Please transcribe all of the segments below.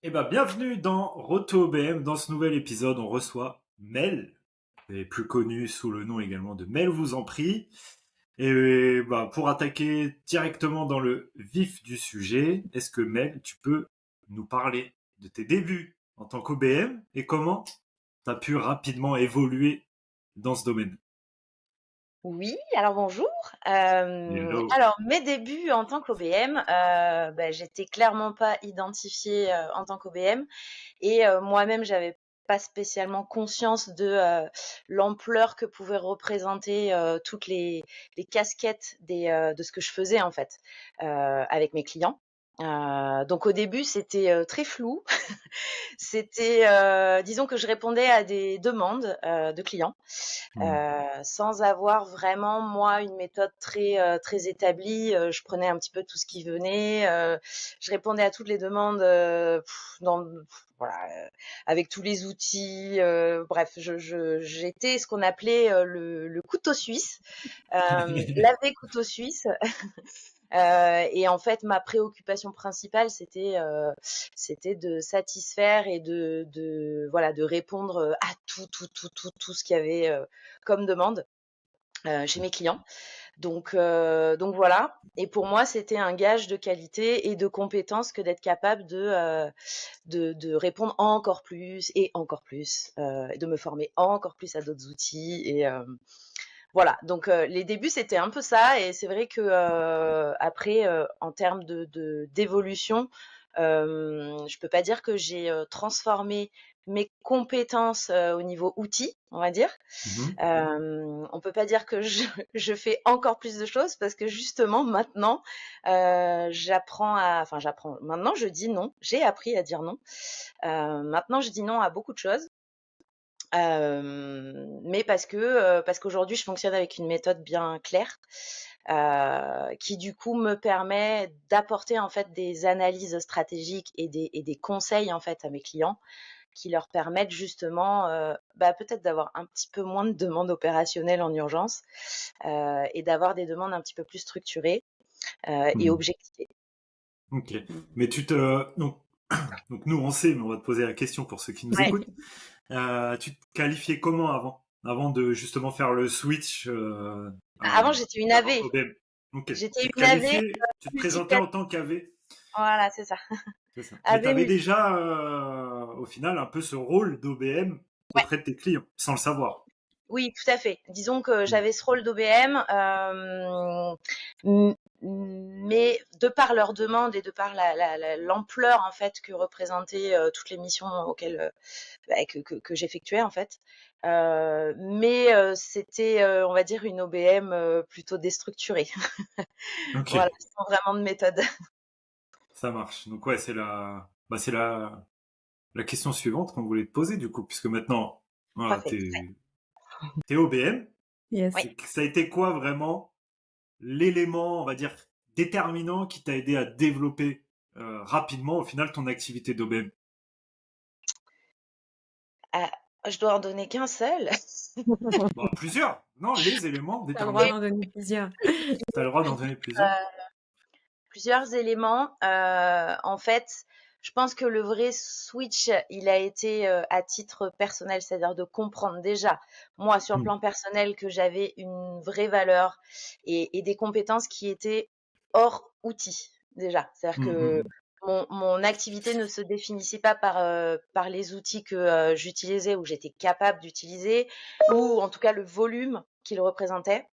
Eh ben, bienvenue dans Roto OBM. Dans ce nouvel épisode, on reçoit Mel, et plus connu sous le nom également de Mel vous en prie. Et bah, pour attaquer directement dans le vif du sujet, est-ce que Mel, tu peux nous parler de tes débuts en tant qu'OBM et comment tu as pu rapidement évoluer dans ce domaine? Oui, alors bonjour. Hello. Alors mes débuts en tant qu'OBM, j'étais clairement pas identifiée, en tant qu'OBM et moi-même j'avais pas spécialement conscience de, l'ampleur que pouvaient représenter, toutes les casquettes de ce que je faisais en fait, avec mes clients. Donc au début c'était, très flou. C'était, disons que je répondais à des demandes, de clients, Hmm. sans avoir vraiment moi une méthode très établie. Je prenais un petit peu tout ce qui venait, je répondais à toutes les demandes, voilà, avec tous les outils, bref, j'étais ce qu'on appelait, le couteau suisse, l'AV couteau suisse. Et en fait, ma préoccupation principale, c'était de satisfaire et voilà, de répondre à tout ce qu'il y avait comme demande chez mes clients. Donc voilà. Et pour moi, c'était un gage de qualité et de compétence que d'être capable de répondre encore plus et encore plus, de me former encore plus à d'autres outils. Et voilà, donc les débuts, c'était un peu ça. Et c'est vrai que après, en termes d'évolution, je peux pas dire que j'ai transformé mes compétences au niveau outils, on va dire. Mhm. On peut pas dire que je fais encore plus de choses parce que justement maintenant, j'apprends. Maintenant, je dis non. J'ai appris à dire non. Maintenant, je dis non à beaucoup de choses. Mais parce qu'aujourd'hui, je fonctionne avec une méthode bien claire, qui du coup me permet d'apporter en fait des analyses stratégiques et des conseils en fait à mes clients qui leur permettent justement, peut-être d'avoir un petit peu moins de demandes opérationnelles en urgence, et d'avoir des demandes un petit peu plus structurées, et Hmm. objectivées. Ok. Mais donc nous on sait, mais on va te poser la question pour ceux qui nous Ouais. écoutent. Tu te qualifiais comment avant de justement faire le switch Avant, j'étais une vers AV. OBM? Ok. J'étais Tu te une AV qualifiais, tu te présentais en multicasquette. tant qu'AV, Voilà, c'est ça. c'est ça. Mais tu AV avais multi. déjà au final un peu ce rôle d'OBM Ouais. auprès de tes clients, sans le savoir. Oui, tout à fait. Disons que Mm. j'avais ce rôle d'OBM, mais de par leurs demandes et de par l'ampleur en fait que représentaient toutes les missions auxquelles que j'effectuais en fait. Mais c'était, on va dire, une OBM plutôt déstructurée. Ok, Voilà, sans vraiment de méthode. ça marche. Donc ouais, c'est la question suivante qu'on voulait te poser du coup, puisque maintenant, voilà, Parfait. t'es OBM. Oui. Yes. Ça a été quoi vraiment l'élément, on va dire, déterminant qui t'a aidé à développer rapidement, au final, ton activité d'OBM? Ah, je dois en donner qu'un seul. Bon, plusieurs. Non, les éléments T'as le droit déterminants. d'en donner plusieurs. T'as le droit d'en donner plusieurs. Plusieurs éléments. En fait, je pense que le vrai switch, il a été à titre personnel, c'est-à-dire de comprendre déjà, moi, sur le Hmm. plan personnel, que j'avais une vraie valeur et des compétences qui étaient hors outils, déjà. C'est-à-dire Hmm, que hmm, mon activité ne se définissait pas par les outils que j'utilisais ou j'étais capable d'utiliser, ou en tout cas le volume qu'ils représentaient.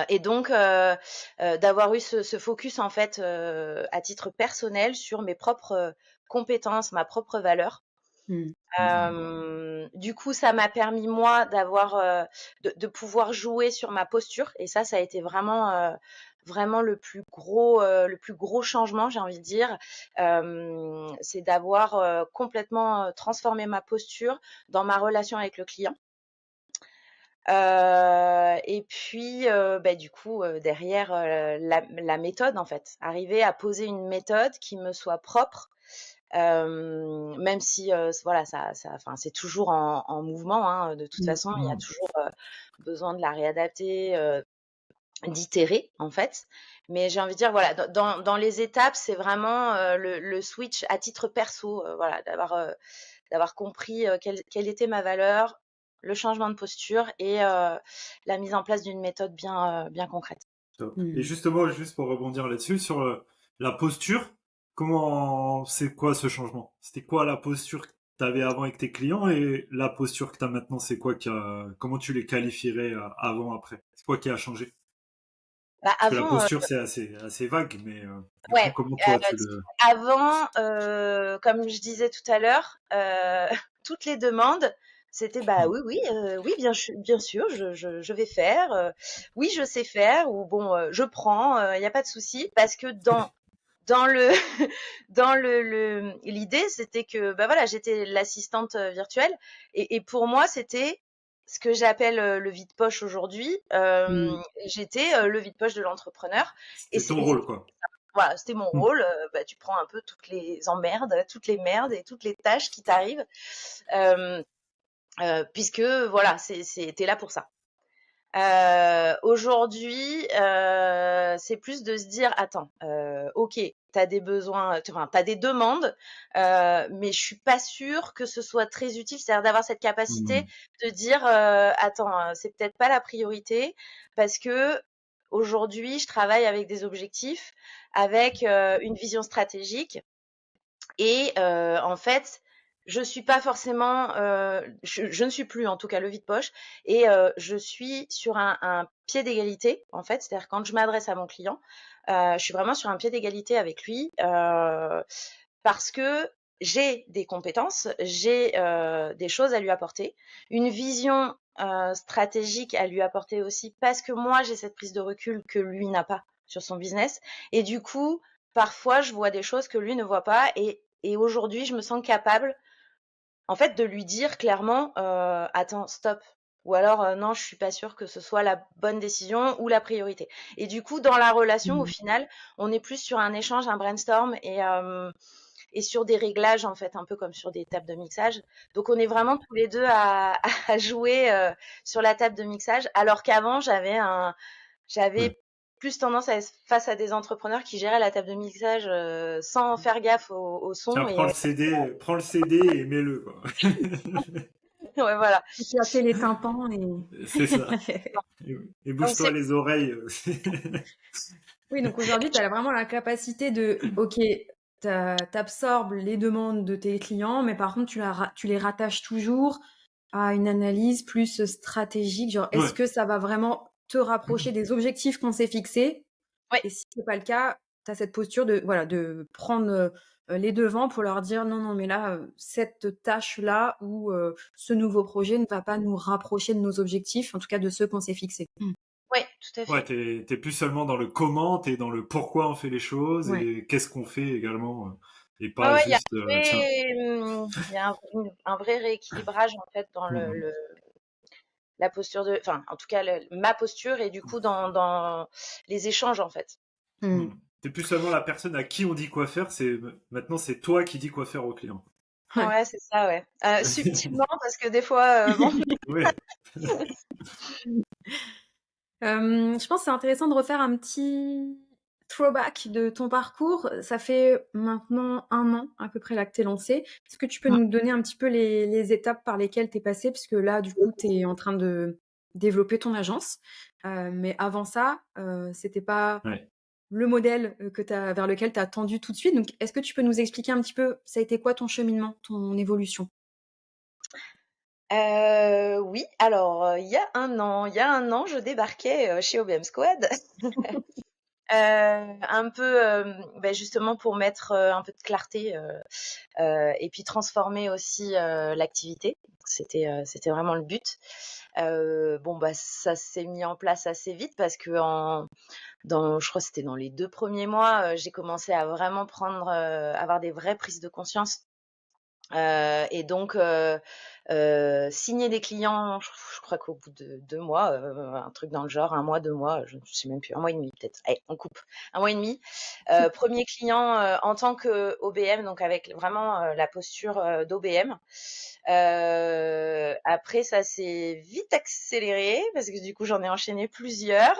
Et donc d'avoir eu ce focus en fait, à titre personnel sur mes propres compétences, ma propre valeur. Mmh. hmm, Du coup, ça m'a permis moi d'avoir, de pouvoir jouer sur ma posture, et ça a été vraiment le plus gros changement, j'ai envie de dire. C'est d'avoir complètement transformé ma posture dans ma relation avec le client. Et puis, du coup, derrière, la méthode en fait. Arriver à poser une méthode qui me soit propre, même si, voilà, enfin, c'est toujours en mouvement, hein, de toute Mmh. façon. Il y a hmm. toujours besoin de la réadapter, d'itérer en fait. Mais j'ai envie de dire, voilà, dans les étapes, c'est vraiment le switch à titre perso, voilà, d'avoir compris quelle était ma valeur, le changement de posture et la mise en place d'une méthode bien concrète. Top. Et justement, juste pour rebondir là-dessus, sur la posture, c'est quoi ce changement? C'était quoi la posture que tu avais avant avec tes clients et la posture que tu as maintenant, c'est quoi comment tu les qualifierais avant, après? C'est quoi qui a changé? Bah, Parce que la avant, posture, c'est assez vague, mais du coup, ouais, comment toi tu le... avant, comme je disais tout à l'heure, toutes les demandes, c'était bah Hmm. oui, bien sûr, je vais faire, oui, je sais faire, ou bon, je prends, il n'y a pas de souci, parce que dans le l'idée, c'était que bah voilà, j'étais l'assistante virtuelle, et pour moi, c'était ce que j'appelle le vide-poche aujourd'hui. J'étais le vide-poche de l'entrepreneur, et C'était ton rôle, quoi. voilà, c'était mon Hmm. rôle. Bah, tu prends un peu toutes les emmerdes, toutes les merdes et toutes les tâches qui t'arrivent, euh, puisque voilà, t'es là pour ça. Aujourd'hui, c'est plus de se dire, attends, ok, t'as des besoins, enfin, t'as des demandes, mais je suis pas sûre que ce soit très utile. C'est-à-dire d'avoir cette capacité Hmm. de dire, attends, c'est peut-être pas la priorité, parce que aujourd'hui, je travaille avec des objectifs, avec une vision stratégique, et en fait, je suis pas forcément, je ne suis plus en tout cas le vide-poche, et je suis sur un pied d'égalité en fait. C'est-à-dire quand je m'adresse à mon client, je suis vraiment sur un pied d'égalité avec lui, parce que j'ai des compétences, j'ai des choses à lui apporter, une vision stratégique à lui apporter aussi, parce que moi j'ai cette prise de recul que lui n'a pas sur son business, et du coup parfois je vois des choses que lui ne voit pas, et aujourd'hui je me sens capable en fait de lui dire clairement, attends, stop, ou alors non, je suis pas sûre que ce soit la bonne décision ou la priorité. Et du coup dans la relation, au final, on est plus sur un échange, un brainstorm, et sur des réglages en fait, un peu comme sur des tables de mixage. Donc on est vraiment tous les deux à jouer sur la table de mixage, alors qu'avant Ouais. j'avais plus tendance à être face à des entrepreneurs qui géraient la table de mixage sans faire gaffe au Tiens, son, et prends le CD et mets-le, quoi. ouais, voilà. Et tu as fait les tympans et... C'est ça. Et Donc bouge-toi c'est les oreilles. Oui, donc aujourd'hui, tu as vraiment la capacité de, ok, t'absorbes les demandes de tes clients, mais par contre, tu les rattaches toujours à une analyse plus stratégique, genre est-ce Ouais. que ça va vraiment te rapprocher des objectifs qu'on s'est fixés? ouais, Et si c'est pas le cas, tu as cette posture de, voilà, de prendre les devants pour leur dire non, non, mais là, cette tâche-là ou ce nouveau projet ne va pas nous rapprocher de nos objectifs, en tout cas de ceux qu'on s'est fixés. ouais, tout à Ouais, fait. t'es plus seulement dans le comment, t'es dans le pourquoi on fait les choses Ouais. et qu'est-ce qu'on fait également, et Ouais, pas ouais, juste tiens. il y a un vrai rééquilibrage en fait dans Mhm. la posture enfin en tout cas ma posture, et du coup dans les échanges en fait. Mm. Mhm. T'es plus seulement la personne à qui on dit quoi faire, maintenant c'est toi qui dis quoi faire au client. Ouais. Ouais, c'est ça, ouais. Subtilement, parce que des fois, bon. Ouais. Je pense que c'est intéressant de refaire un petit throwback de ton parcours. Ça fait maintenant 1 an à peu près là que t'es lancé. Est-ce que tu peux nous donner un petit peu les étapes par lesquelles t'es passé? Puisque là, du coup, t'es en train de développer ton agence. Mais avant ça, c'était pas Ouais. le modèle vers lequel tu as tendu tout de suite. Donc, est-ce que tu peux nous expliquer un petit peu, ça a été quoi ton cheminement, ton évolution? Oui, alors, il y a un an, je débarquais chez OBM Squad. Un peu, justement pour mettre un peu de clarté, et puis transformer aussi l'activité. C'était vraiment le but. Bon, bah, ça s'est mis en place assez vite, parce que je crois que c'était dans les 2 premiers mois, j'ai commencé à vraiment avoir des vraies prises de conscience Et donc, signer des clients, je crois qu'au bout de 2 mois, un truc dans le genre, 1 mois, 2 mois, je sais même plus, 1 mois et demi peut-être. Allez, on coupe. 1 mois et demi. 1er client, en tant qu'OBM, donc avec vraiment, la posture, d'OBM. Après ça s'est vite accéléré parce que du coup, j'en ai enchaîné plusieurs.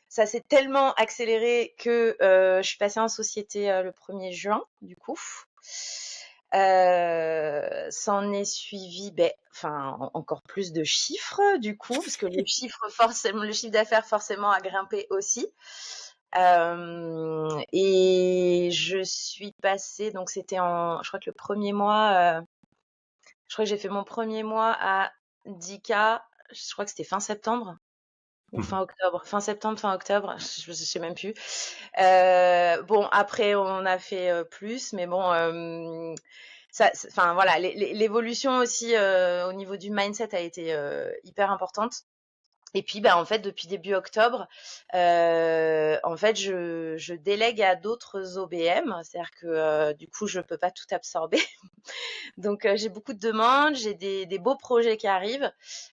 Ça s'est tellement accéléré que, je suis passée en société, le 1er juin, du coup. S'en est suivi, encore plus de chiffres du coup, parce que le chiffre d'affaires forcément a grimpé aussi. Et je suis passée, donc c'était je crois que le premier mois, je crois que j'ai fait mon premier mois à 10K. Je crois que c'était fin septembre ou fin octobre, fin septembre, fin octobre, je sais même plus. Bon, après on a fait plus, mais bon. Enfin voilà, l'évolution aussi au niveau du mindset a été hyper importante. Et puis en fait depuis début octobre, en fait je délègue à d'autres OBM, c'est-à-dire que du coup je peux pas tout absorber. Donc j'ai beaucoup de demandes, j'ai des beaux projets qui arrivent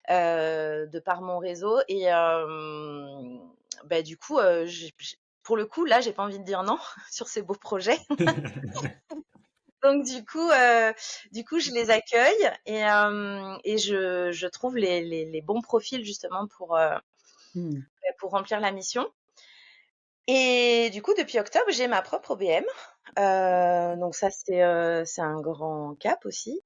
de par mon réseau et du coup pour le coup là j'ai pas envie de dire non sur ces beaux projets. Donc du coup, je les accueille et je trouve les bons profils justement pour remplir la mission. Et du coup, depuis octobre, j'ai ma propre OBM. Donc ça, c'est un grand cap aussi,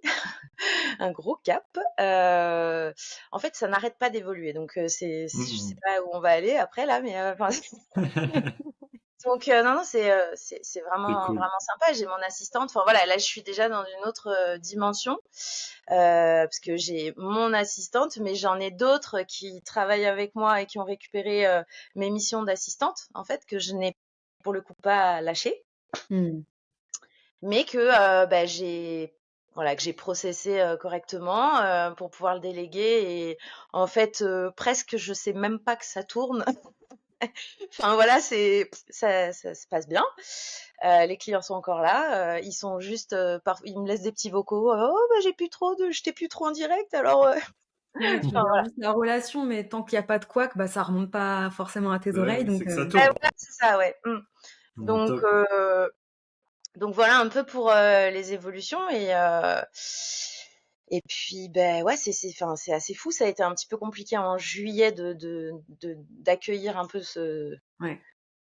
un gros cap. En fait, ça n'arrête pas d'évoluer. Donc je sais pas où on va aller après là, mais donc non, c'est C'est vraiment cool. vraiment sympa. J'ai mon assistante. Enfin voilà, là je suis déjà dans une autre dimension parce que j'ai mon assistante, mais j'en ai d'autres qui travaillent avec moi et qui ont récupéré mes missions d'assistante en fait que je n'ai pour le coup pas lâché, mais que j'ai processé correctement pour pouvoir le déléguer et en fait presque je sais même pas que ça tourne. Enfin voilà, ça se passe bien. Les clients sont encore là. Ils sont juste, ils me laissent des petits vocaux. Oh j'étais plus trop en direct. Alors, Ouais, tu enfin gères voilà. juste la relation, mais tant qu'il n'y a pas de couac, ça remonte pas forcément à tes oreilles. Ouais, Donc, c'est que ça tourne. Voilà, c'est ça, ouais. Bon, Donc, top. voilà un peu pour les évolutions et puis ouais, enfin c'est assez fou. Ça a été un petit peu compliqué en juillet d'accueillir un peu ouais,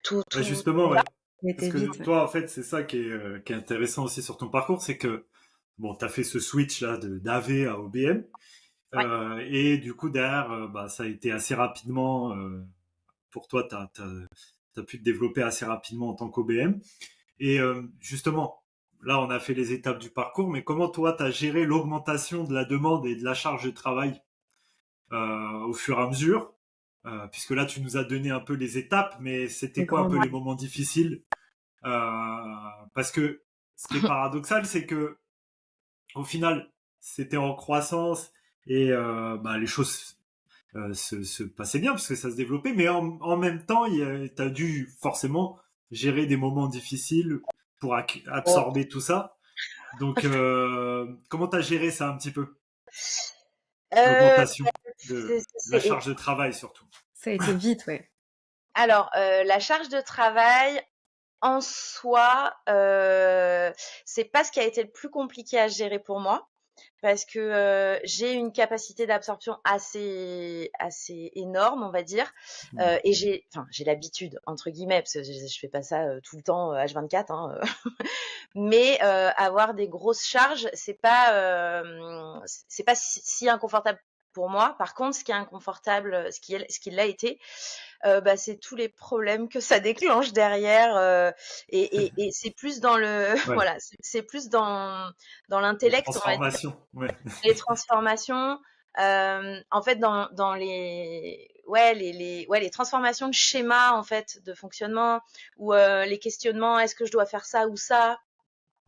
tout Ouais, tout justement, ça. ouais. ça a Parce été que vite. Ouais. toi, en fait, c'est ça qui est intéressant aussi sur ton parcours, c'est que, bon, tu as fait ce switch là d'AV à OBM. Ouais. Et du coup, derrière, ça a été assez rapidement, pour toi, tu as pu te développer assez rapidement en tant qu'OBM. Et justement, là, on a fait les étapes du parcours, mais comment toi, tu as géré l'augmentation de la demande et de la charge de travail au fur et à mesure, puisque là, tu nous as donné un peu les étapes, mais Les c'était quoi un peu grandes. les moments difficiles? Parce que ce qui est paradoxal, c'est que au final, c'était en croissance et les choses se passaient bien puisque ça se développait, mais en même temps, tu as dû forcément gérer des moments difficiles pour Bon. absorber tout ça. Donc, comment tu as géré ça un petit peu? Euh, L'augmentation de la c'est- charge de travail surtout. Ça a été vite, ouais. Alors, la charge de travail, en soi, c'est pas ce qui a été le plus compliqué à gérer pour moi parce que j'ai une capacité d'absorption assez énorme, on va dire, et j'ai l'habitude entre guillemets parce que je fais pas ça tout le temps H24, hein, mais avoir des grosses charges, c'est pas si inconfortable pour moi. Par contre, ce qui est inconfortable, ce qui l'a été, c'est tous les problèmes que ça déclenche derrière et c'est plus dans le Ouais, voilà, c'est plus dans les l'intellect, on va dire, transformations. Ouais. les transformations. En fait, dans les transformations de schéma en fait de fonctionnement ou les questionnements, est-ce que je dois faire ça ou ça?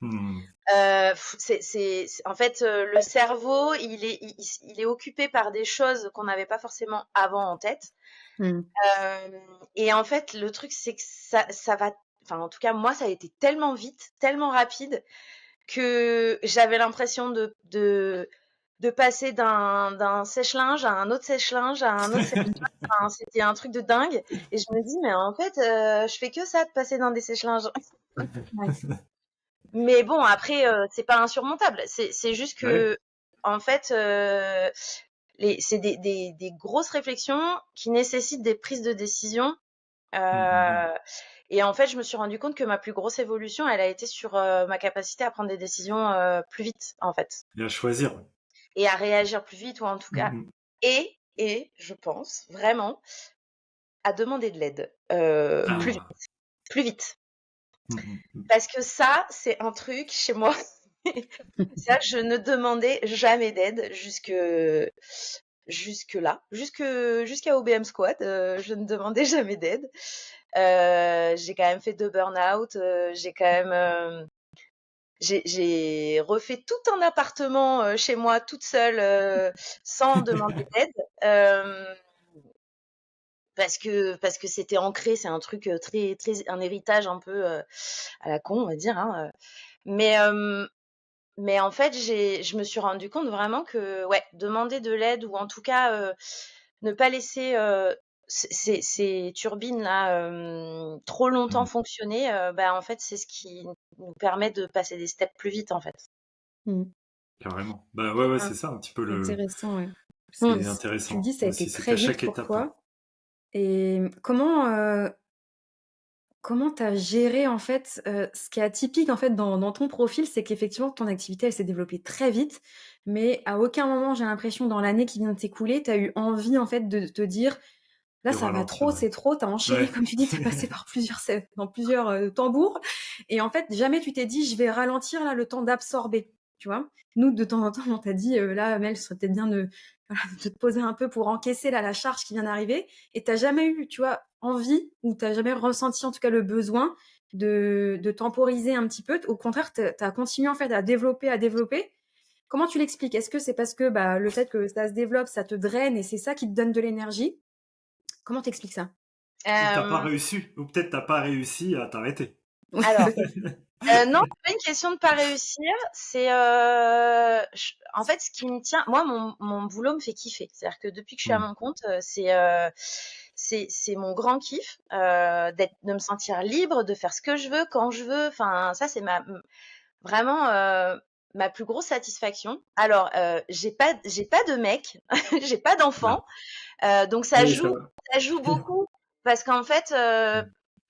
Hmm. En fait le cerveau, il est occupé par des choses qu'on n'avait pas forcément avant en tête. Mm. Et en fait, le truc, c'est que ça va. Enfin, en tout cas, moi, ça a été tellement vite, tellement rapide que j'avais l'impression de passer d'un sèche-linge à un autre sèche-linge à un autre sèche-linge. Enfin, c'était un truc de dingue. Et je me dis, mais en fait, je fais que ça de passer d'un des sèche-linges. Ouais. Mais bon, après, c'est pas insurmontable. C'est juste que, en fait, c'est des grosses réflexions qui nécessitent des prises de décision. Et en fait, je me suis rendu compte que ma plus grosse évolution, elle a été sur ma capacité à prendre des décisions plus vite, en fait, Et à choisir. et à réagir plus vite, ou en tout cas, et je pense vraiment à demander de l'aide plus vite, Ah. plus vite. Parce que ça, c'est un truc chez moi. Ça, je ne demandais jamais d'aide jusque-là, jusqu'à OBM Squad, je ne demandais jamais d'aide. J'ai quand même fait 2 burn-out, j'ai quand même j'ai refait tout un appartement chez moi toute seule sans demander d'aide. Parce que c'était ancré, c'est un truc très très un héritage un peu à la con, on va dire, hein. Mais en fait, je me suis rendu compte vraiment que ouais, demander de l'aide, ou en tout cas ne pas laisser ces turbines là trop longtemps fonctionner, bah en fait c'est ce qui nous permet de passer des steps plus vite, en fait. Carrément. Bah ouais, Ah, c'est ça un petit peu le. intéressant, ouais. C'est Tu intéressant dis ça a aussi, été c'est très qu'à vite chaque pour étape. toi. Et comment tu as géré en fait, ce qui est atypique en fait dans ton profil, c'est qu'effectivement ton activité elle s'est développée très vite, mais à aucun moment j'ai l'impression dans l'année qui vient de t'écouler, tu as eu envie en fait de te dire: «Là De ça va ralentir, trop, c'est trop». Tu as enchaîné ouais. comme tu dis, tu es passé par plusieurs tambours, et en fait jamais tu t'es dit: «Je vais ralentir là le temps d'absorber», tu vois? Nous de temps en temps on t'a dit: «Là Mel, ce serait peut-être bien de voilà, de te poser un peu pour encaisser là la charge qui vient d'arriver», et tu jamais eu, tu vois, envie, ou tu jamais ressenti en tout cas le besoin de temporiser un petit peu. Au contraire, tu as continué en fait à développer, à développer. Comment tu l'expliques? Est-ce que c'est parce que bah, le fait que ça se développe, ça te draine et c'est ça qui te donne de l'énergie? Comment t'expliques ça? Ou t'as pas Euh, réussi, ou peut-être t'as pas réussi à t'arrêter. alors, non, c'est pas une question de pas réussir, c'est en fait ce qui me tient. Moi, mon boulot me fait kiffer. C'est-à-dire que depuis que je suis à mon compte, c'est mon grand kiff de me sentir libre, de faire ce que je veux quand je veux. Enfin, ça c'est vraiment ma plus grosse satisfaction. Alors, j'ai pas de mec, j'ai pas Non. d'enfant, donc Oui, ça va. ça joue beaucoup, parce qu'en fait,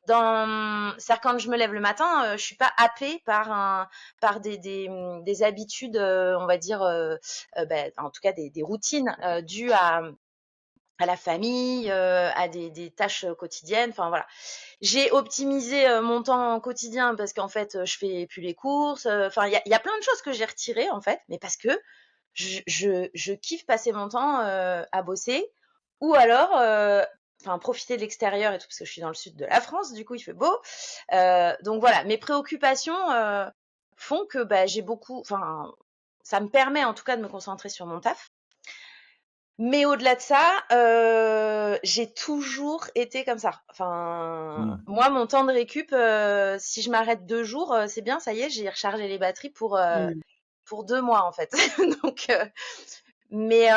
c'est-à-dire quand je me lève le matin, je suis pas happée par des habitudes, on va dire, en tout cas des routines dues à la famille, à des tâches quotidiennes. Enfin voilà, j'ai optimisé mon temps quotidien parce qu'en fait, je fais plus les courses. Enfin, il y a plein de choses que j'ai retirées en fait, mais parce que je kiffe passer mon temps à bosser, ou alors enfin profiter de l'extérieur et tout, parce que je suis dans le sud de la France, du coup il fait beau. Donc voilà, mes préoccupations font que bah, j'ai beaucoup, enfin ça me permet en tout cas de me concentrer sur mon taf. Mais au-delà de ça, j'ai toujours été comme ça. Enfin, moi, mon temps de récup, si je m'arrête 2 jours, c'est bien, ça y est, j'ai rechargé les batteries pour 2 mois, en fait. Donc, mais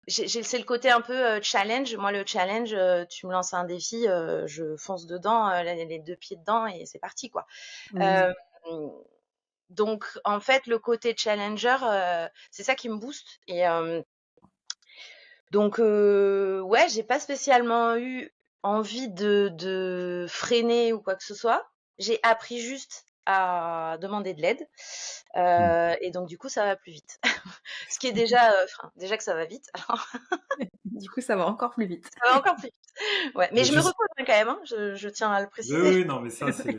c'est le côté un peu challenge. Moi, le challenge, tu me lances un défi, je fonce dedans, les 2 pieds dedans, et c'est parti, quoi. Hem, donc en fait, le côté challenger, c'est ça qui me booste. Et donc ouais, j'ai pas spécialement eu envie de freiner ou quoi que ce soit. J'ai appris juste à demander de l'aide, et donc du coup ça va plus vite. Ce qui est déjà, enfin déjà que ça va vite, alors Du coup, ça va encore plus vite. ça va encore plus vite. Ouais, mais Mais je me juste. repose quand même, hein, je tiens à le Oui, préciser. oui, non, mais ça, c'est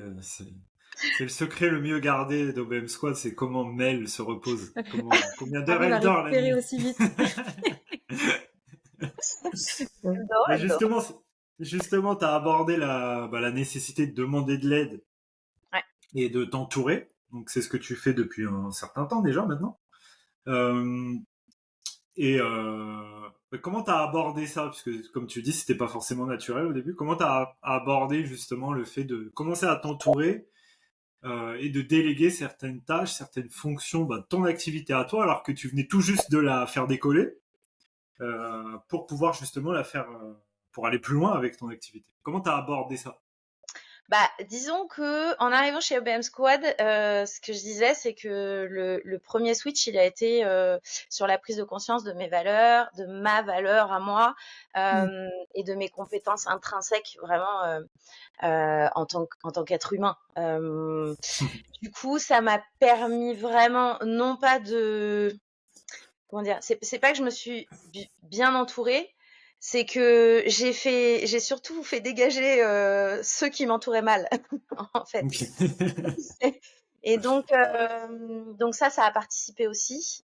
le secret le mieux gardé d'OBM Squad, c'est comment Mel se repose. Combien d'heures Arrive à elle dort la récupérer nuit. aussi vite. Elle dort, Mais elle dort. justement, tu as abordé la nécessité de demander de l'aide Ouais. et de t'entourer. Donc, c'est ce que tu fais depuis un certain temps déjà maintenant. Euh, et comment tu as abordé ça? Parce que, comme tu dis, c'était pas forcément naturel au début. Comment tu as abordé justement le fait de commencer à t'entourer et de déléguer certaines tâches, certaines fonctions de ton activité à toi, alors que tu venais tout juste de la faire décoller, pour pouvoir justement la faire, pour aller plus loin avec ton activité. Comment tu as abordé ça? Bah, disons que en arrivant chez OBM Squad, ce que je disais, c'est que le premier switch, il a été sur la prise de conscience de mes valeurs, de ma valeur à moi, et de mes compétences intrinsèques vraiment en tant qu'être humain. Du coup, ça m'a permis vraiment, non pas de, comment dire, c'est pas que je me suis bien entourée, c'est que j'ai surtout fait dégager ceux qui m'entouraient mal, en fait. Et donc ça a participé aussi,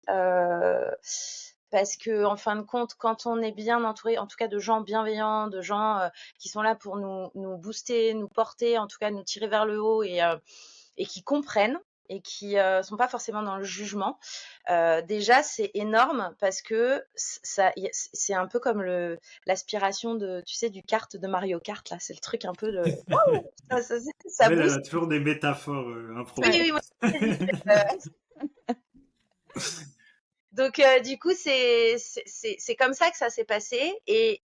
parce que en fin de compte, quand on est bien entouré, en tout cas de gens bienveillants, de gens qui sont là pour nous booster, nous porter, en tout cas nous tirer vers le haut et qui comprennent et qui sont pas forcément dans le jugement. Déjà, c'est énorme parce que c'est un peu comme l'aspiration de, tu sais, du kart de Mario Kart là. C'est le truc un peu de, waouh, ça Elle booste. a toujours des métaphores Oui, Ouais. improbables. oui, moi, c'est visuel. Donc, du coup, c'est comme ça que ça s'est passé. Et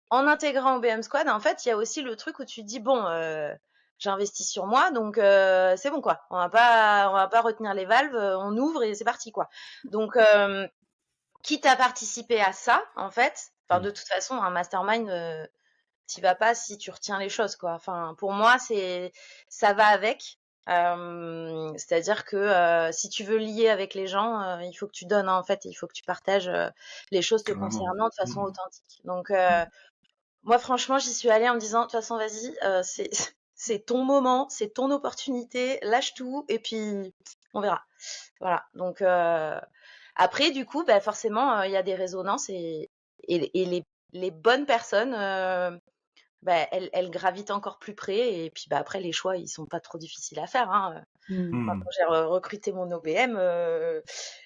en intégrant OBM Squad, en fait, il y a aussi le truc où tu te dis, bon, j'investis sur moi, donc c'est bon, quoi. On va pas retenir les valves, on ouvre et c'est parti, quoi. Donc, quitte à participer à ça, en fait, enfin, de toute façon, un mastermind, t'y vas pas si tu retiens les choses, quoi. Enfin, pour moi, ça va avec. C'est-à-dire que si tu veux lier avec les gens, il faut que tu donnes, hein, en fait, il faut que tu partages les choses te Carrément. concernant de façon authentique. Donc, moi, franchement, j'y suis allée en me disant, de toute façon, vas-y, c'est c'est ton moment, c'est ton opportunité, lâche tout et puis on verra. Voilà. Donc après, du coup, bah, forcément, il y a des résonances et les bonnes personnes, bah, elles gravitent encore plus près. Et puis bah, après, les choix, ils sont pas trop difficiles à faire, hein. Moi, Hmm. quand j'ai recruté mon OBM,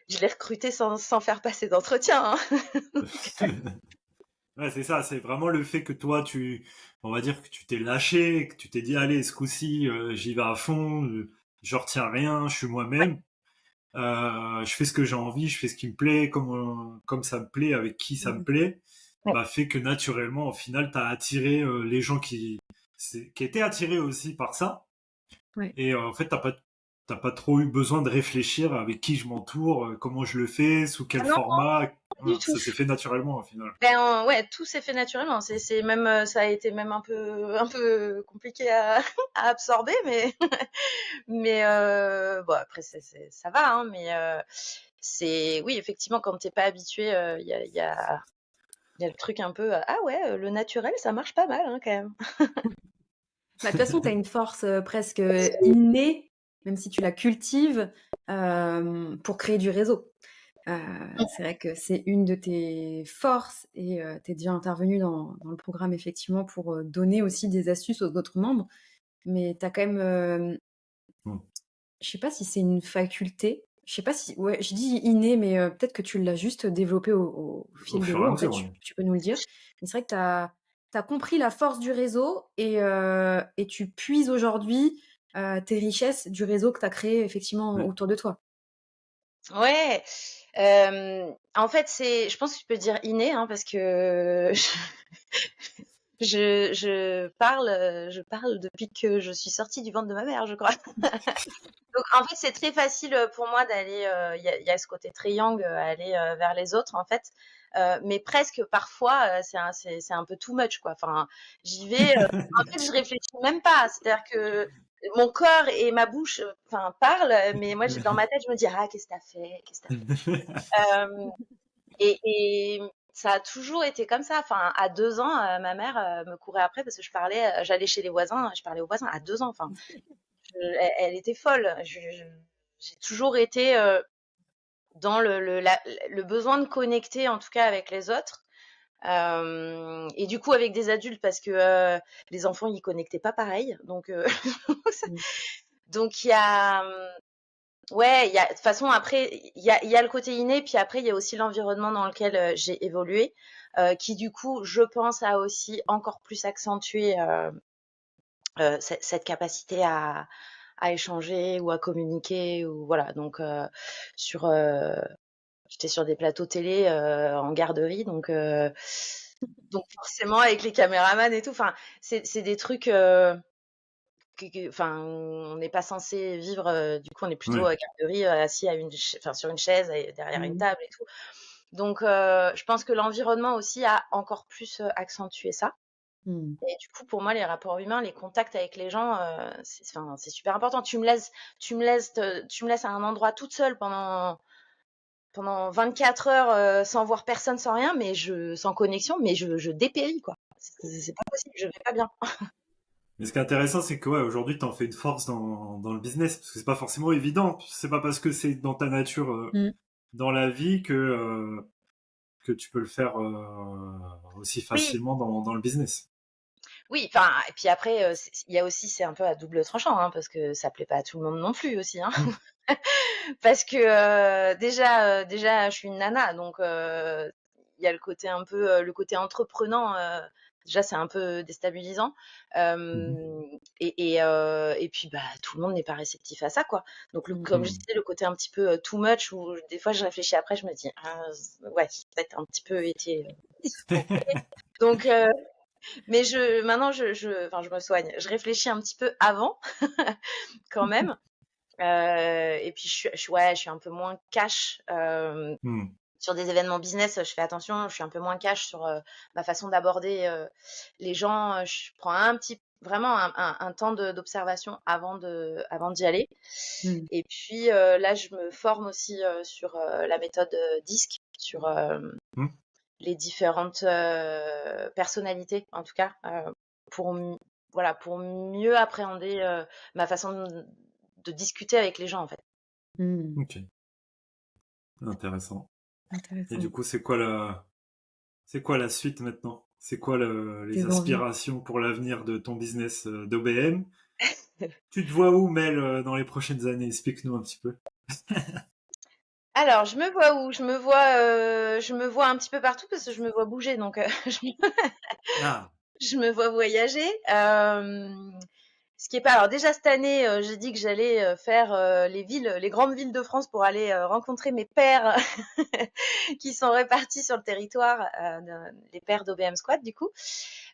je l'ai recruté sans faire passer d'entretien, hein. Ouais, c'est ça, c'est vraiment le fait que toi, on va dire que tu t'es lâché, que tu t'es dit, allez, ce coup-ci, j'y vais à fond, je retiens rien, je suis moi-même, je fais ce que j'ai envie, je fais ce qui me plaît, comme ça me plaît, avec qui ça me plaît, Ouais. bah, fait que naturellement, au final, t'as attiré les gens qui étaient attirés aussi par ça. Ouais. Et en fait, t'as pas trop eu besoin de réfléchir avec qui je m'entoure, comment je le fais, sous quel Ah non, format. du Voilà, tout. ça s'est fait naturellement au final. Ben ouais, tout s'est fait naturellement. C'est même ça a été même un peu compliqué à, à absorber, mais bon après ça va, hein. Mais c'est oui effectivement quand t'es pas habitué, il y a le truc un peu ah ouais le naturel ça marche pas mal, hein, quand même. Bah, de toute façon, tu as une force presque innée, même si tu la cultives, pour créer du réseau. C'est vrai que c'est une de tes forces et tu es déjà intervenu dans le programme effectivement pour donner aussi des astuces aux autres membres. Mais tu as quand même, Mm. je sais pas si c'est une faculté, je sais pas si, ouais, je dis inné, mais peut-être que tu l'as juste développé au Au fil de fur et l'eau, à en fait, mesure, oui. tu peux nous le dire. Mais c'est vrai que tu as compris la force du réseau et tu puises aujourd'hui tes richesses du réseau que tu as créé effectivement Ouais. autour de toi. Ouais. En fait je pense que tu peux dire inné, hein, parce que je parle depuis que je suis sortie du ventre de ma mère, je crois. Donc en fait, c'est très facile pour moi d'aller. Il y a ce côté très yang, à aller vers les autres, en fait. Mais presque parfois, c'est un peu too much, quoi. Enfin, j'y vais. En fait, je réfléchis même pas. C'est-à-dire que mon corps et ma bouche, enfin, parlent, mais moi, dans ma tête, je me dis ah, qu'est-ce que t'as fait, qu'est-ce que t'as fait. Et ça a toujours été comme ça. Enfin, à 2 ans, ma mère me courait après parce que j'allais chez les voisins, je parlais aux voisins à 2 ans. Enfin, elle était folle. J'ai toujours été dans le besoin de connecter, en tout cas avec les autres. Et du coup, avec des adultes, parce que les enfants, ils connectaient pas pareil. Donc, Mm. donc il y a, ouais, de toute façon, après, il y a le côté inné, puis après, il y a aussi l'environnement dans lequel j'ai évolué, qui du coup, je pense, a aussi encore plus accentué cette capacité à échanger ou à communiquer ou voilà. Donc sur j'étais sur des plateaux télé en garderie, donc forcément avec les caméramans et tout. Enfin, c'est des trucs. Enfin, on n'est pas censé vivre. Du coup, on est plutôt Ouais. à garderie, assis enfin, sur une chaise derrière une table et tout. Donc, je pense que l'environnement aussi a encore plus accentué ça. Et du coup, pour moi, les rapports humains, les contacts avec les gens, c'est super important. Tu me laisses à un endroit toute seule pendant 24 heures sans voir personne, sans rien, mais sans connexion, mais je dépéris, quoi. C'est pas possible, je vais pas bien. Mais ce qui est intéressant, c'est que ouais, aujourd'hui, t'en fais une force dans le business, parce que c'est pas forcément évident. C'est pas parce que c'est dans ta nature, dans la vie, que tu peux le faire aussi Oui, facilement dans le business. oui, enfin, et puis après, il y a aussi, c'est un peu à double tranchant, hein, parce que ça plaît pas à tout le monde non plus aussi, hein. Mm. Parce que déjà, je suis une nana, donc il y a le côté un peu, le côté entreprenant. Déjà, c'est un peu déstabilisant. Mhm. Et puis, bah, tout le monde n'est pas réceptif à ça, quoi. Donc, comme je Mm. disais, le côté un petit peu too much, où des fois, je réfléchis après, je me dis, ah, ouais, c'est peut-être un petit peu été. Donc, mais maintenant, enfin, je me soigne. Je réfléchis un petit peu avant, quand même. Et puis ouais, je suis un peu moins cash Mm. sur des événements business. Je fais attention, je suis un peu moins cash sur ma façon d'aborder les gens. Je prends vraiment un temps d'observation avant d'y aller. Et puis là, je me forme aussi sur la méthode DISC, sur Mm. les différentes personnalités, en tout cas, pour voilà, pour mieux appréhender ma façon de discuter avec les gens, en fait. Ok, intéressant. Et du Intéressant. coup, c'est quoi la suite maintenant? C'est quoi les Tes envies. aspirations pour l'avenir de ton business d'OBM? Tu te vois où, Mel, dans les prochaines années? Explique-nous un petit peu. Alors, je me vois où? Je me vois un petit peu partout parce que je me vois bouger, donc Ah, je me vois voyager. Ce qui est pas. Alors déjà cette année, j'ai dit que j'allais faire les grandes villes de France pour aller rencontrer mes pairs qui sont répartis sur le territoire, les pairs d'OBM Squad du coup.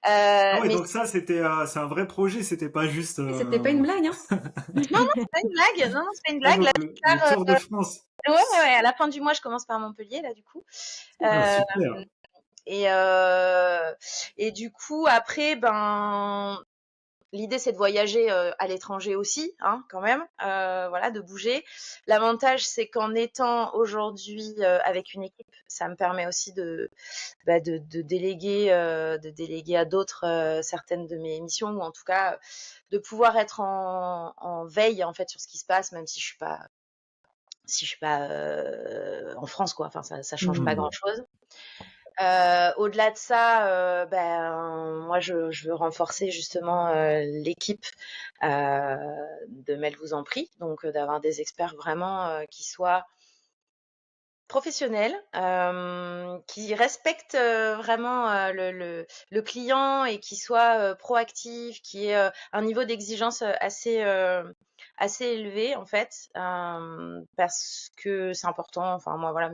ah ouais, Mais donc ça, c'est un vrai projet, c'était pas juste. C'était pas une blague, hein? non, non, c'est pas une blague. Non, non, c'est pas une Ah, blague. Là, donc je le pars, Tour de France. ouais, ouais, ouais, à la fin du mois, je commence par Montpellier là du coup. Ah, Euh, super. et, euh, et du coup, après, ben, l'idée, c'est de voyager à l'étranger aussi, hein, quand même, voilà, de bouger. L'avantage, c'est qu'en étant aujourd'hui avec une équipe, ça me permet aussi de déléguer à d'autres certaines de mes missions, ou en tout cas de pouvoir être en veille en fait sur ce qui se passe, même si je suis pas en France, quoi. Enfin, ça change pas Hmm. grand-chose. Au-delà de ça, moi je veux renforcer justement l'équipe de Mel vous en prie, donc d'avoir des experts vraiment qui soient professionnels, qui respectent vraiment le client et qui soient proactifs, qui aient un niveau d'exigence assez élevé en fait, parce que c'est important. Enfin moi voilà,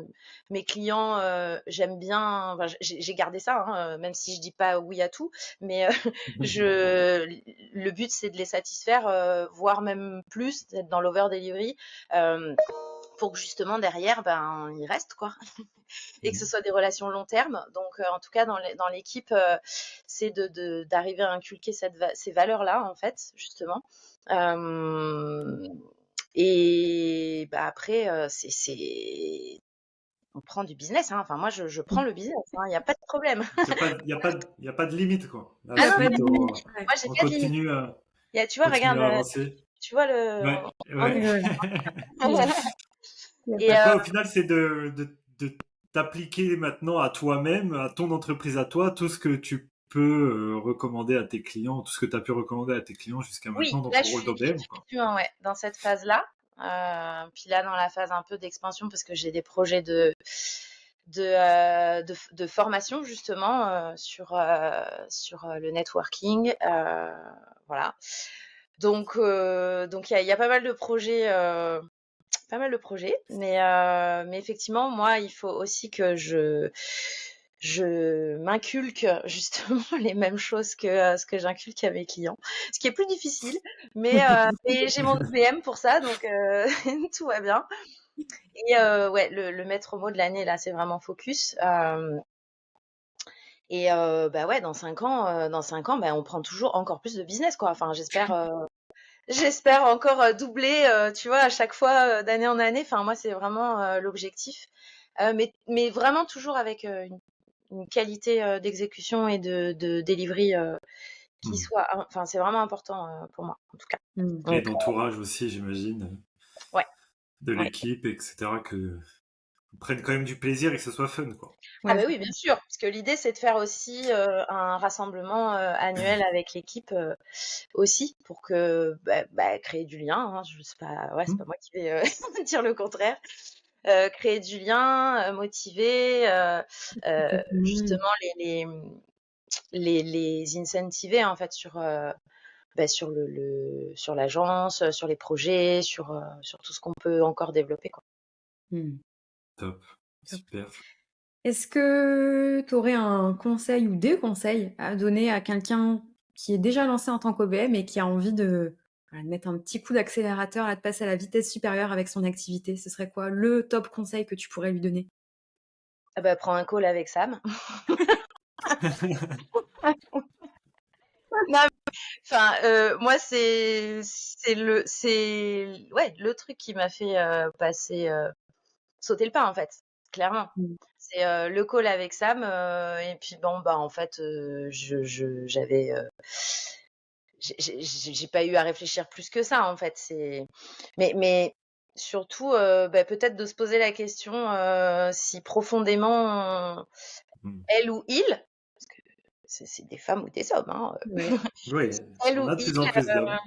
mes clients, j'aime bien. Enfin, j'ai gardé ça, hein, même si je dis pas oui à tout, mais le but c'est de les satisfaire, voire même plus, d'être dans l'over delivery. Pour que justement derrière, ben, ils restent quoi, et que ce soit des relations long terme. Donc, en tout cas, dans l'équipe, c'est d'arriver à inculquer ces valeurs-là, en fait, justement. Euh, et bah, après, on prend du business. Hein. Enfin, moi, je prends le business. Il n'y a pas de problème. Y a pas de limite, quoi. La Ah Il y a non, pas non, de suite, limite. Ouais. moi, j'ai on pas de limite. continue, Tu vois, regarde, à avancer. tu vois Ouais, on ouais. est. Ouais. Ouais. Il y a pas Et de... Donc ouais, au final, c'est de t'appliquer maintenant à toi-même, à ton entreprise à toi, tout ce que tu peux recommander à tes clients, tout ce que tu as pu recommander à tes clients jusqu'à oui, maintenant dans là, ton je rôle suis d'OBM, quoi. effectivement ouais, dans cette phase-là. Puis là, dans la phase un peu d'expansion, parce que j'ai des projets de formation, justement, sur le networking. Voilà. Donc il y a pas mal de projets, mais effectivement, moi, il faut aussi que je m'inculque justement les mêmes choses que ce que j'inculque à mes clients, ce qui est plus difficile, mais j'ai mon OBM pour ça, donc tout va bien. Et ouais, le maître mot de l'année là, c'est vraiment focus. Et bah ouais, dans 5 ans, bah, on prend toujours encore plus de business, quoi. Enfin, j'espère encore doubler, tu vois, à chaque fois, d'année en année. Enfin, moi, c'est vraiment l'objectif. Mais vraiment toujours avec une qualité d'exécution et de delivery qui soit. Enfin, c'est vraiment important pour moi, en tout cas. Et Donc, d'entourage aussi, j'imagine, ouais, de ouais. l'équipe, etc., que on prenne quand même du plaisir et que ce soit fun, quoi. Ah Ouais, bah oui, bien sûr, parce que l'idée, c'est de faire aussi un rassemblement annuel avec l'équipe aussi pour que créer du lien. Hein, je sais pas, ouais, c'est pas moi qui vais dire le contraire. Créer du lien, motiver, justement les incentiver en fait sur l'agence, sur les projets, sur tout ce qu'on peut encore développer, quoi. Top, Top. super. Est-ce que tu aurais un conseil ou des conseils à donner à quelqu'un qui est déjà lancé en tant qu'OBM et qui a envie de mettre un petit coup d'accélérateur, de passer à la vitesse supérieure avec son activité? Ce serait quoi le top conseil que tu pourrais lui donner? Ah bah, prends un call avec Sam. Non, enfin, moi, ouais, le truc qui m'a fait sauter le pas, en fait, clairement. C'est le call avec Sam, et puis bon, bah, en fait, j'ai pas eu à réfléchir plus que ça, en fait. Mais surtout, bah, peut-être de se poser la question si profondément elle ou il, parce que c'est des femmes ou des hommes, hein, Ouais. Oui, elle on ou a de il plus en plus d'hommes.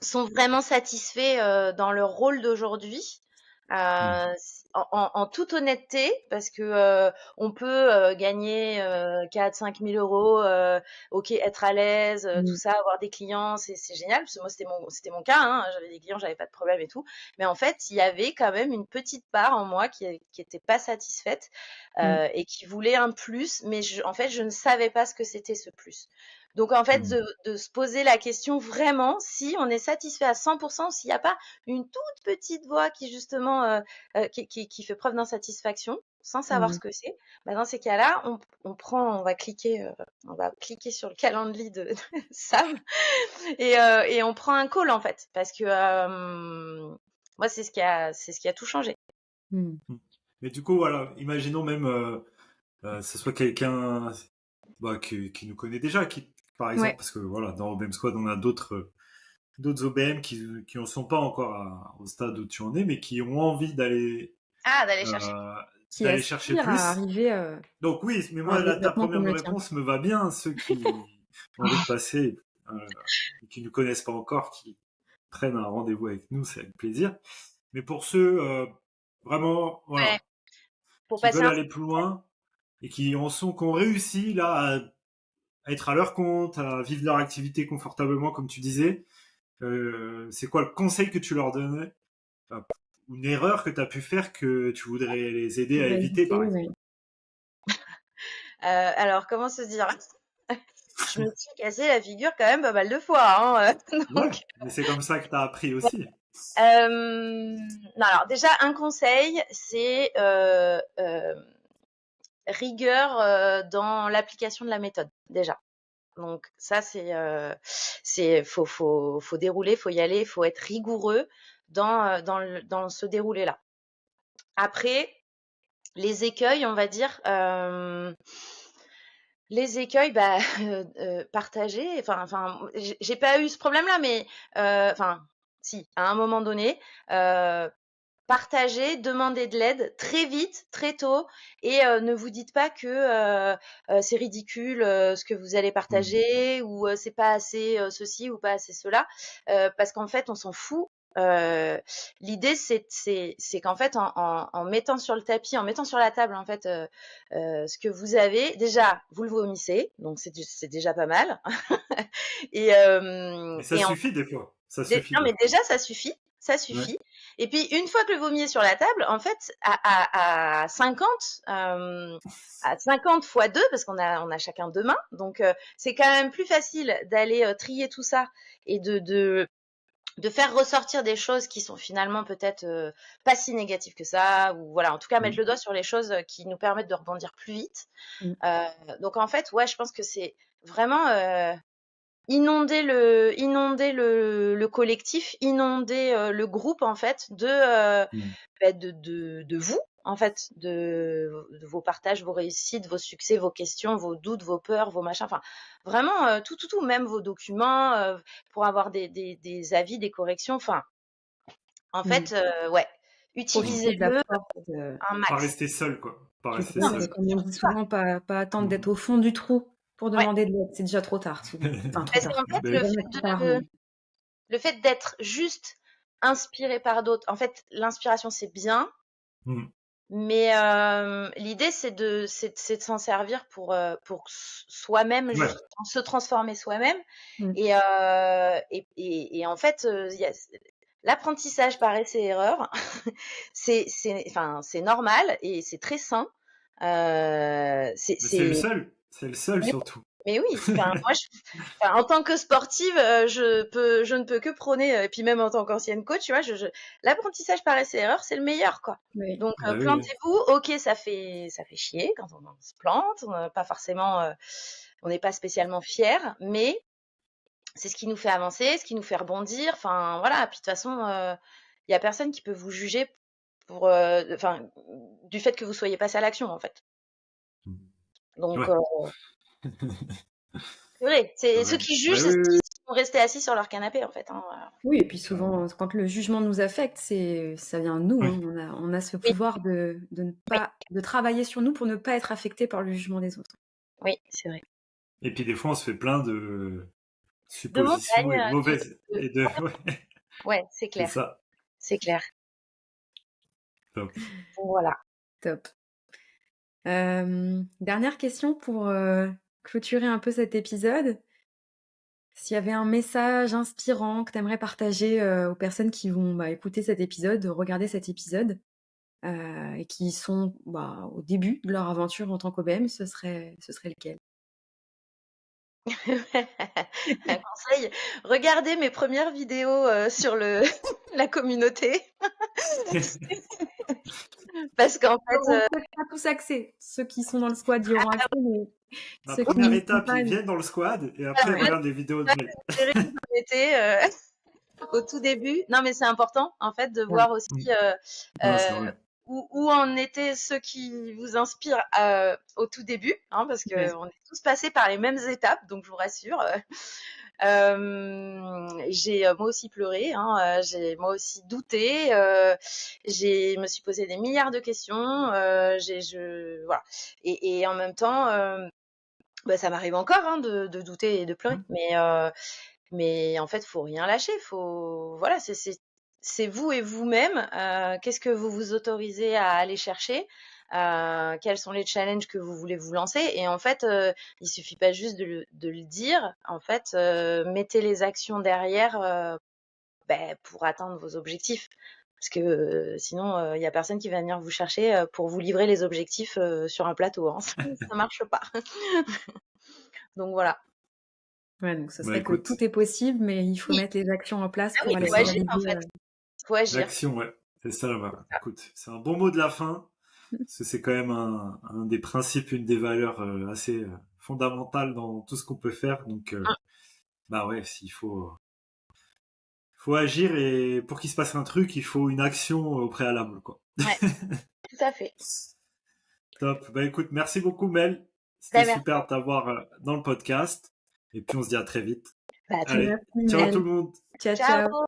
sont vraiment satisfaits dans leur rôle d'aujourd'hui. En toute honnêteté, parce que on peut gagner 4-5 000 euros, ok, être à l'aise, tout ça, avoir des clients, c'est génial. Parce que moi, c'était mon cas. Hein, j'avais des clients, j'avais pas de problème et tout. Mais en fait, il y avait quand même une petite part en moi qui était pas satisfaite et qui voulait un plus. Mais en fait, je ne savais pas ce que c'était ce plus. Donc en fait, de se poser la question vraiment si on est satisfait à 100%, s'il n'y a pas une toute petite voix qui justement qui fait preuve d'insatisfaction, sans savoir ce que c'est, bah dans ces cas-là, on va cliquer sur le calendrier de Sam et on prend un call en fait, parce que moi c'est ce qui a tout changé. Mais du coup, voilà, imaginons même ce soit quelqu'un qui nous connaît déjà, par exemple, Ouais. parce que voilà, dans OBM Squad, on a d'autres OBM qui en sont pas encore au stade où tu en es, mais qui ont envie Ah, d'aller chercher. euh, Qui d'aller chercher aspire à plus. arriver Donc oui, mais à un moi, là, ta développement première comme le tien. réponse me va bien, ceux qui ont envie de passer, et qui ne nous connaissent pas encore, qui prennent un rendez-vous avec nous, c'est avec plaisir. Mais pour ceux, vraiment, Ouais, voilà, pour qui passer veulent un. aller plus loin, et qui ont réussi, là, à être à leur compte, à vivre leur activité confortablement, comme tu disais, c'est quoi le conseil que tu leur donnais? Une erreur que tu as pu faire que tu voudrais les aider à Pour éviter, éviter, par ouais. exemple. Alors, comment se dire? Je me suis cassé la figure quand même pas mal de fois, hein, Ouais, donc. mais c'est comme ça que tu as appris aussi. Non, alors déjà un conseil, c'est rigueur dans l'application de la méthode déjà. Donc ça faut dérouler, faut y aller, faut être rigoureux dans ce déroulé là. Après les écueils, on va dire. Les écueils, bah, partagés. Enfin, j'ai pas eu ce problème-là, mais enfin, si, à un moment donné, partagez, demandez de l'aide très vite, très tôt, et ne vous dites pas que c'est ridicule ce que vous allez partager ou c'est pas assez ceci ou pas assez cela, parce qu'en fait, on s'en fout. l'idée c'est qu'en fait en mettant sur le tapis, en mettant sur la table en fait ce que vous avez, déjà vous le vomissez, donc c'est déjà pas mal. et Mais ça et en suffit des fois. Ça suffit non, des mais fois. déjà, ça suffit. Ça Ouais. suffit. Et puis, une fois que le vomi est sur la table, en fait, à 50 fois 2, parce qu'on a chacun 2 mains, donc c'est quand même plus facile d'aller trier tout ça et de faire ressortir des choses qui sont finalement peut-être pas si négatives que ça, ou voilà, en tout cas mettre le doigt sur les choses qui nous permettent de rebondir plus vite. Donc en fait, ouais, je pense que c'est vraiment inonder le collectif, inonder le groupe en fait de vous en fait, de vos partages, vos réussites, vos succès, vos questions, vos doutes, vos peurs, vos machins, enfin vraiment tout, même vos documents pour avoir des avis, des corrections, enfin en fait ouais, Profiter de la utilisez-le force un Pas max. rester seul, quoi. Pas du rester Non groupe, mais seul. et comme on dit c'est ça. souvent, pas attendre d'être au fond du trou pour Ouais, demander de l'aide. C'est déjà trop tard, souvent. Enfin, trop parce tard. qu'en fait Ben, Jamais trop tard, mais le fait d'être juste inspiré par d'autres, en fait, l'inspiration c'est bien, mm. mais l'idée c'est de s'en servir pour soi-même, Ouais. juste se transformer soi-même. Mm. Et en fait, l'apprentissage par essai et erreur, c'est normal et c'est très sain. Mais c'est le seul. C'est le seul surtout. Mais oui, enfin, moi, en tant que sportive, je ne peux que prôner, et puis même en tant qu'ancienne coach, tu vois, l'apprentissage par essai-erreur, c'est le meilleur, quoi. Oui. Donc, Bah oui. plantez-vous. Ok, ça fait chier quand on se plante, on n'a pas forcément, on n'est pas spécialement fier, mais c'est ce qui nous fait avancer, ce qui nous fait rebondir. Enfin, voilà. Puis de toute façon, il y a personne qui peut vous juger pour, enfin, du fait que vous soyez passé à l'action, en fait. Donc, Ouais. c'est vrai. C'est Ceux vrai. qui Bah jugent, c'est oui, ceux oui, qui oui. sont restés assis sur leur canapé, en fait. Oui, et puis Carrément. souvent, quand le jugement nous affecte, ça vient de nous. Oui. Hein. On a ce Oui, pouvoir de ne pas, de travailler sur nous pour ne pas être affecté par le jugement des autres. oui, c'est vrai. Et puis des fois, on se fait plein de De suppositions montagnes, et de mauvaises. Et de... Ouais, ouais, c'est c'est clair. ça. C'est clair. Top. Donc, voilà. Top. Dernière question pour clôturer un peu cet épisode. S'il y avait un message inspirant que tu aimerais partager aux personnes qui vont écouter cet épisode, regarder cet épisode, et qui sont au début de leur aventure en tant qu'OBM, ce serait lequel? Un conseil, regardez mes premières vidéos sur la communauté. Parce qu'en On fait, peut pas tous accès. Ceux qui sont dans le squad y auront accès, mais La ceux qui première n'y sont étape, pas, ils viennent dans le squad et après, ils ouais. regardent des vidéos de Mel. au tout début. Non, mais c'est important, en fait, de Ouais. voir aussi Non, c'est vrai. où en étaient ceux qui vous inspirent au tout début, hein, parce Ouais. qu'on est tous passés par les mêmes étapes, donc je vous rassure. J'ai moi aussi pleuré, hein, j'ai moi aussi douté, je me suis posé des milliards de questions, voilà. Et en même temps, ça m'arrive encore hein, de douter et de pleurer, mais en fait, faut rien lâcher, voilà, c'est vous et vous-même. Qu'est-ce que vous vous autorisez à aller chercher? Quels sont les challenges que vous voulez vous lancer? Et en fait, il suffit pas juste de le dire. En fait, mettez les actions derrière pour atteindre vos objectifs. Parce que sinon, il y a personne qui va venir vous chercher pour vous livrer les objectifs sur un plateau. Hein. Ça marche pas. Donc voilà. Ouais, donc ce Bah serait que écoute, tout est possible, mais il faut Oui. mettre les actions en place Ah pour oui, aller faut agir en réaliser. fait. Faut agir. l'action, ouais. C'est ça, là. Écoute, c'est un bon mot de la fin. Parce que c'est quand même un des principes, une des valeurs assez fondamentales dans tout ce qu'on peut faire. Donc, bah ouais, s'il faut agir et pour qu'il se passe un truc, il faut une action au préalable, quoi. Ouais, tout à fait. Top. Bah écoute, merci beaucoup Mel. C'était Merci. super de t'avoir dans le podcast. Et puis on se dit à très vite. Bah, Allez, Merci, ciao Mel. tout le monde. Ciao, ciao. ciao.